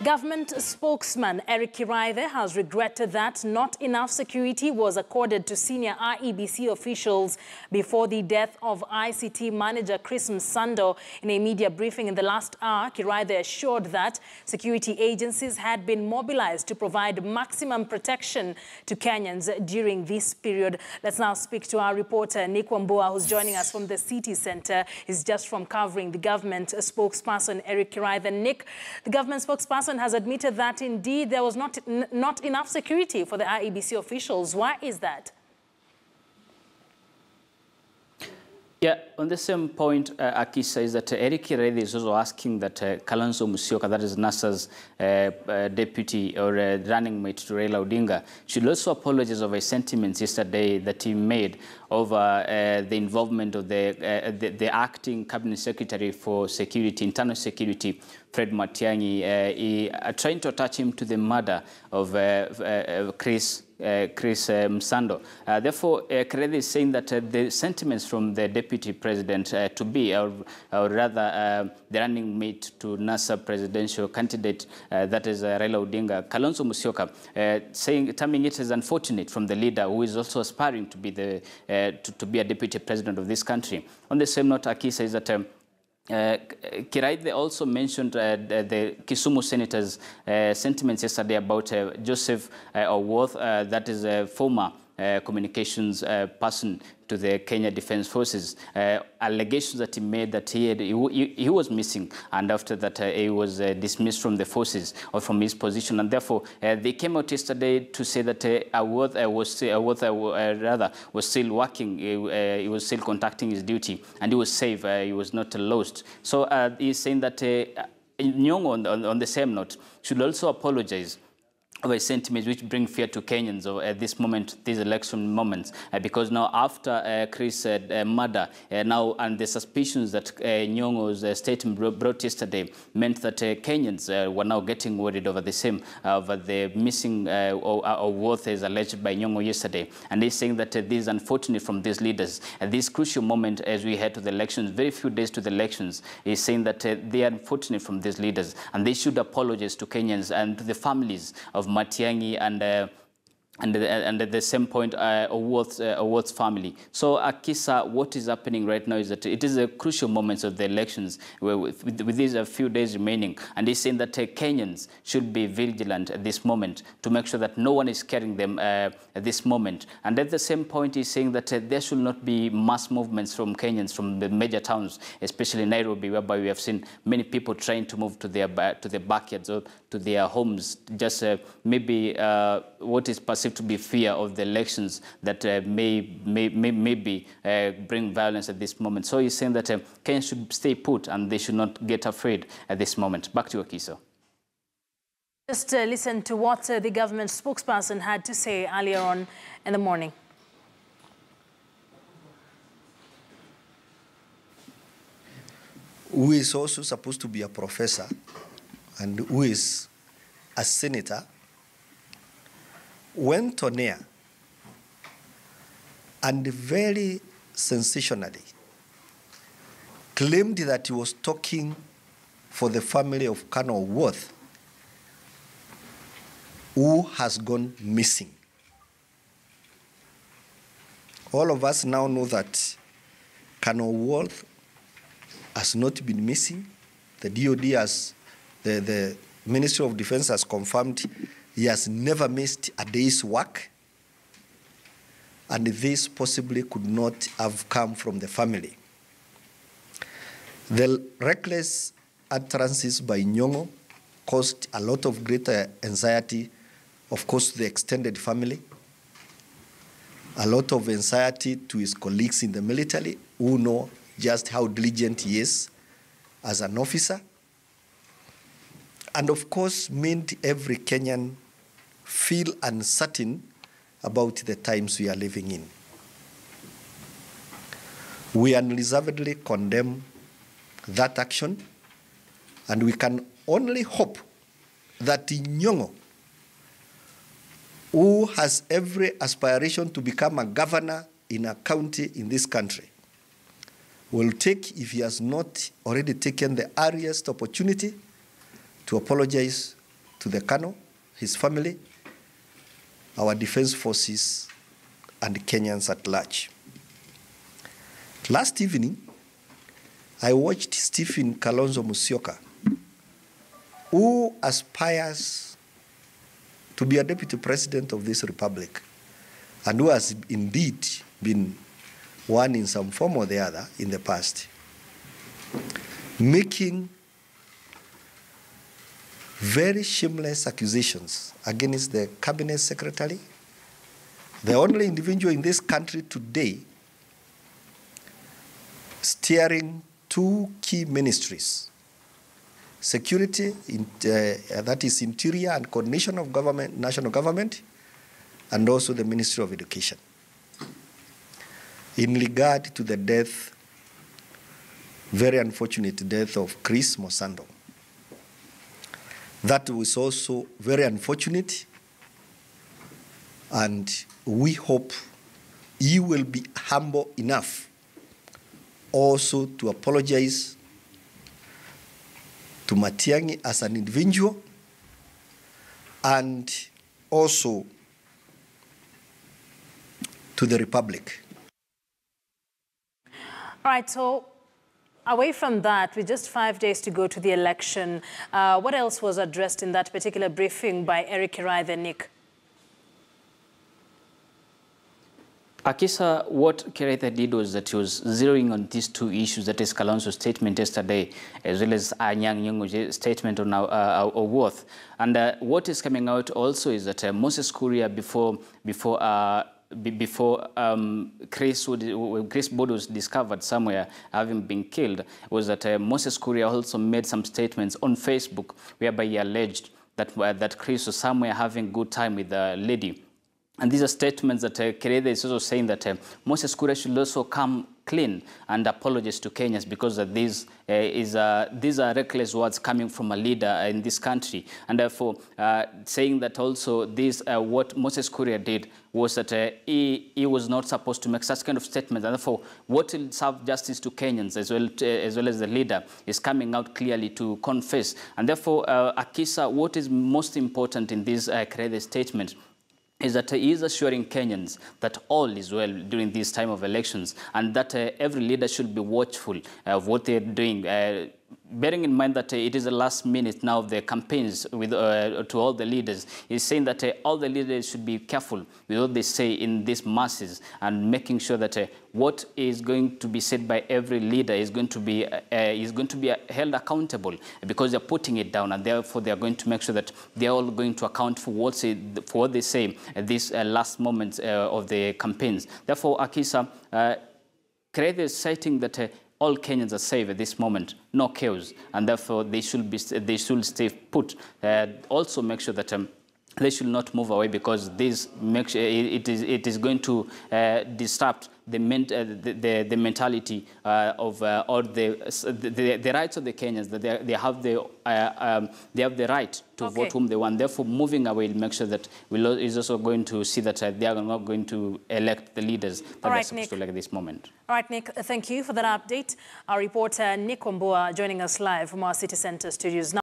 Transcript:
Government spokesman Eric Kiraithe has regretted that not enough security was accorded to senior IEBC officials before the death of ICT manager Chris Msando. In a media briefing in the last hour, Kiraithe assured that security agencies had been mobilized to provide maximum protection to Kenyans during this period. Let's now speak to our reporter Nick Wambua, who's joining us from the city centre. He's just from covering the government spokesperson Eric Kiraithe. Nick, the government spokesperson has admitted that indeed there was not enough security for the IEBC officials. Why is that? Yeah, on the same point, Aki says that Eric Kiraithe is also asking that Kalonzo Musyoka, that is NASA's deputy or running mate to Raila Odinga, should also apologize over his sentiments yesterday that he made over the involvement of the acting cabinet secretary for security, internal security, Fred Matiang'i, trying to attach him to the murder of Chris Msando. Therefore, Kiraithe is saying that the sentiments from the deputy president to be, or rather the running mate to NASA presidential candidate, that is Raila Odinga, Kalonzo Musyoka, terming it as unfortunate from the leader who is also aspiring to be to be a deputy president of this country. On the same note, Aki says that Kiraithe also mentioned the Kisumu senator's sentiments yesterday about Joseph Owoth, that is a former communications person to the Kenya Defence Forces, allegations that he made that he was missing, and after that he was dismissed from the forces or from his position, and therefore they came out yesterday to say that Owoth was still working, he was still conducting his duty, and he was safe, he was not lost. So he's saying that Nyong'o, on the same note, should also apologize over sentiments which bring fear to Kenyans at this moment, these election moments, because now after Chris' murder, now and the suspicions that Nyong'o's statement brought yesterday meant that Kenyans were now getting worried over the same, over the missing of what is alleged by Nyong'o yesterday. And they're saying that this is unfortunate from these leaders. At this crucial moment as we head to the elections, very few days to the elections, he's saying that they are unfortunate from these leaders and they should apologize to Kenyans and to the families of Matiang'i and at the same point, Owoth's family. So, Akisa, what is happening right now is that it is a crucial moment of the elections with these a few days remaining. And he's saying that Kenyans should be vigilant at this moment to make sure that no one is carrying them at this moment. And at the same point, he's saying that there should not be mass movements from Kenyans from the major towns, especially Nairobi, whereby we have seen many people trying to move to their backyards or to their homes, just maybe what is perceived to be fear of the elections that maybe bring violence at this moment. So he's saying that Kenyans should stay put and they should not get afraid at this moment. Back to you, Akiso. Just listen to what the government spokesperson had to say earlier on in the morning. Who is also supposed to be a professor and who is a senator, went on air and very sensationally claimed that he was talking for the family of Colonel Owoth, who has gone missing. All of us now know that Colonel Owoth has not been missing. The DOD has, the Ministry of Defense has confirmed he has never missed a day's work, and this possibly could not have come from the family. The reckless utterances by Nyong'o caused a lot of greater anxiety, of course, to the extended family, a lot of anxiety to his colleagues in the military who know just how diligent he is as an officer, and of course made every Kenyan feel uncertain about the times we are living in. We unreservedly condemn that action, and we can only hope that Nyong'o, who has every aspiration to become a governor in a county in this country, will take, if he has not already taken the earliest opportunity, to apologize to the Colonel, his family, our defense forces, and Kenyans at large. Last evening, I watched Stephen Kalonzo Musyoka, who aspires to be a deputy president of this republic, and who has indeed been one in some form or the other in the past, making very shameless accusations against the cabinet secretary, the only individual in this country today steering two key ministries, security, that is interior and coordination of government, national government, and also the Ministry of Education. In regard to the death, very unfortunate death of Chris Msando. That was also very unfortunate, and we hope he will be humble enough also to apologize to Matiang'i as an individual, and also to the Republic. All right, so away from that, with just 5 days to go to the election, what else was addressed in that particular briefing by Eric Kiraithe, Nick? Akisa, what Kiraithe did was that he was zeroing on these two issues, that is Kalonzo's statement yesterday, as well as Anyang' Nyong'o's statement on our worth. And what is coming out also is that Moses Kuria, before Chris' body was discovered somewhere having been killed, was that Moses Kuria also made some statements on Facebook whereby he alleged that Chris was somewhere having good time with a lady. And these are statements that Kiraithe is also saying that Moses Kuria should also come clean and apologize to Kenyans, because these are reckless words coming from a leader in this country. And therefore, saying that also what Moses Kuria did was that he was not supposed to make such kind of statements. And therefore, what will serve justice to Kenyans as well as the leader is coming out clearly to confess. And therefore, Akisa, what is most important in this Kiraithe statement is that he is assuring Kenyans that all is well during this time of elections, and that every leader should be watchful of what they're doing, bearing in mind that it is the last minute now of the campaigns to all the leaders. He's saying that all the leaders should be careful with what they say in these masses, and making sure that what is going to be said by every leader is going to be held accountable, because they're putting it down, and therefore they are going to make sure that they're all going to account for what they say at this last moments of the campaigns. Therefore, Akisa, Kiraithe is citing that all Kenyans are safe at this moment, no chaos, and therefore they should stay put. Also make sure that they should not move away, because this makes it is going to disrupt the mentality of or the rights of the Kenyans, that they have the right to vote whom they want. Therefore, moving away will make sure that is also going to see that they are not going to elect the leaders that they're supposed to elect at this moment. All right, Nick, thank you for that update. Our reporter Nick Wambua joining us live from our City Center studios now.